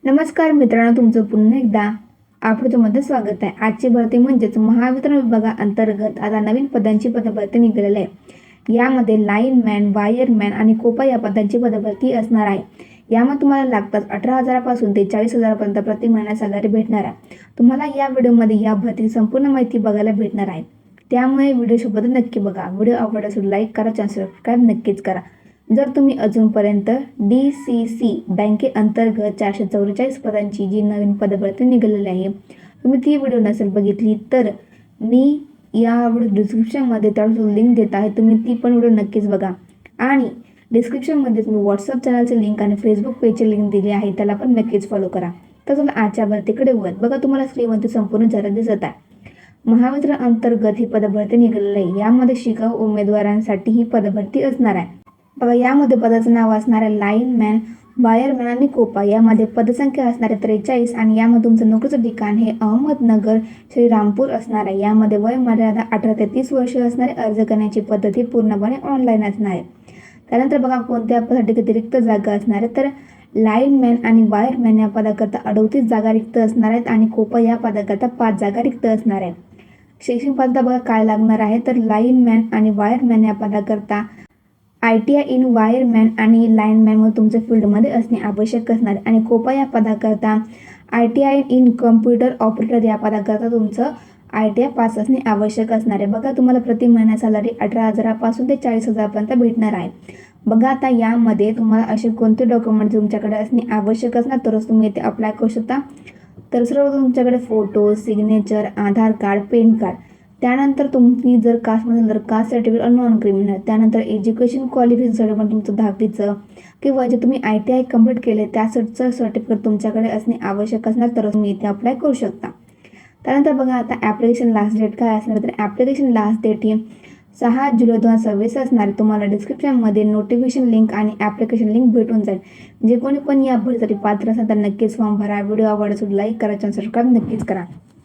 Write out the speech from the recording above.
नमस्कार मित्रांनो, तुमचं पुन्हा एकदा आपल्यामध्ये स्वागत आहे. आजची भरती म्हणजेच महावितरण विभागाअंतर्गत आता नवीन पदांची पदभरती निघालेली आहे. यामध्ये लाईनमॅन, वायरमॅन आणि कोपा या पदांची पदभरती असणार आहे. यामध्ये तुम्हाला लागतात 18,000 पासून ते 40,000 पर्यंत प्रति महिना सॅलरी भेटणार आहे. तुम्हाला या व्हिडिओमध्ये या भरतीची संपूर्ण माहिती बघायला भेटणार आहे. त्यामुळे व्हिडिओ सोबत नक्की बघा. व्हिडिओ आवडला असेल लाईक करा, चॅनल सबस्क्राईब नक्कीच करा. जर तुम्ही अजूनपर्यंत DCC बँकेअंतर्गत 444 पदांची जी नवीन पदभरती निघालेली आहे, तुम्ही ती व्हिडिओ नसेल बघितली तर मी या व्हिडिओ डिस्क्रिप्शनमध्ये त्यावर लिंक देत आहे. तुम्ही ती पण व्हिडिओ नक्कीच बघा. आणि डिस्क्रिप्शनमध्ये तुम्ही व्हॉट्सअप चॅनलचे लिंक आणि फेसबुक पेजचे लिंक दिली आहे, त्याला पण नक्कीच फॉलो करा. तर तुम्ही आजच्या भरतीकडे वळत बघा. तुम्हाला स्क्रीनवरती संपूर्ण जाहिरात दिसत आहे. महावितरण अंतर्गत ही पदभरती निघालेली आहे. यामध्ये शिकाऊ उमेदवारांसाठी ही पदभरती असणार आहे. बघा, यामध्ये पदाचं नाव असणार आहे लाईनमॅन, वायरमॅन आणि कोपा. यामध्ये पदसंख्या असणार आहे 43 आणि यामध्ये तुमचं नोकरीचं ठिकाण हे अहमदनगर, श्रीरामपूर असणार आहे. यामध्ये वयमर्यादा 18 ते 30 वर्ष असणारे. अर्ज करण्याची पद्धती पूर्णपणे ऑनलाईन असणार आहे. त्यानंतर बघा, कोणत्या पदासाठी किती रिक्त जागा असणार आहे, तर लाईनमॅन आणि वायरमॅन या पदाकरता 38 जागा रिक्त असणार आहेत आणि कोपा या पदाकरता 5 जागा रिक्त असणार आहे. शैक्षणिक पात्रता बघा काय लागणार आहे, तर लाईनमॅन आणि वायरमॅन या पदाकरता ITI इन वायरमॅन आणि लाईनमॅनमध्ये तुमच्या फील्डमध्ये असणे आवश्यक असणार आहे. आणि कोपा या पदाकरता ITI इन कम्प्युटर ऑपरेटर या पदाकरता तुमचं ITI पास असणे आवश्यक असणार आहे. बघा, तुम्हाला प्रति महिना सॅलरी 18,000 पासून ते 40,000 पर्यंत भेटणार आहे. बघा, आता यामध्ये तुम्हाला असे कोणते डॉक्युमेंट तुमच्याकडे असणे आवश्यक असणार तरच तुम्ही इथे अप्लाय करू शकता. तर सर्व तुमच्याकडे फोटो, सिग्नेचर, आधार कार्ड, पॅन कार्ड, त्यानंतर तुम्ही जर कास्टमध्ये जर कास्ट सर्टिफिकेट आणि नॉन क्रिमिनल, त्यानंतर एज्युकेशन क्वालिफिकेशन सर्टिफिकेट तुमचं 10वीचं किंवा जे तुम्ही ITI कंप्लीट केले त्याचं सर्टिफिकेट तुमच्याकडे असणे आवश्यक असणार तर तुम्ही इथे अप्लाय करू शकता. त्यानंतर बघा, आता ॲप्लिकेशन लास्ट डेट काय असणार, तर ॲप्लिकेशन लास्ट डेट ही 6 जुलै 2026 असणार. तुम्हाला डिस्क्रिप्शनमध्ये नोटिफिकेशन लिंक आणि ॲप्लिकेशन लिंक भेटून जाईल. जे कोणी पण या भरतीसाठी पात्र असेल तर नक्कीच फॉर्म भरा. व्हिडिओ आवडला असेल लाईक करा, चॅनल सबस्क्राईब नक्कीच करा.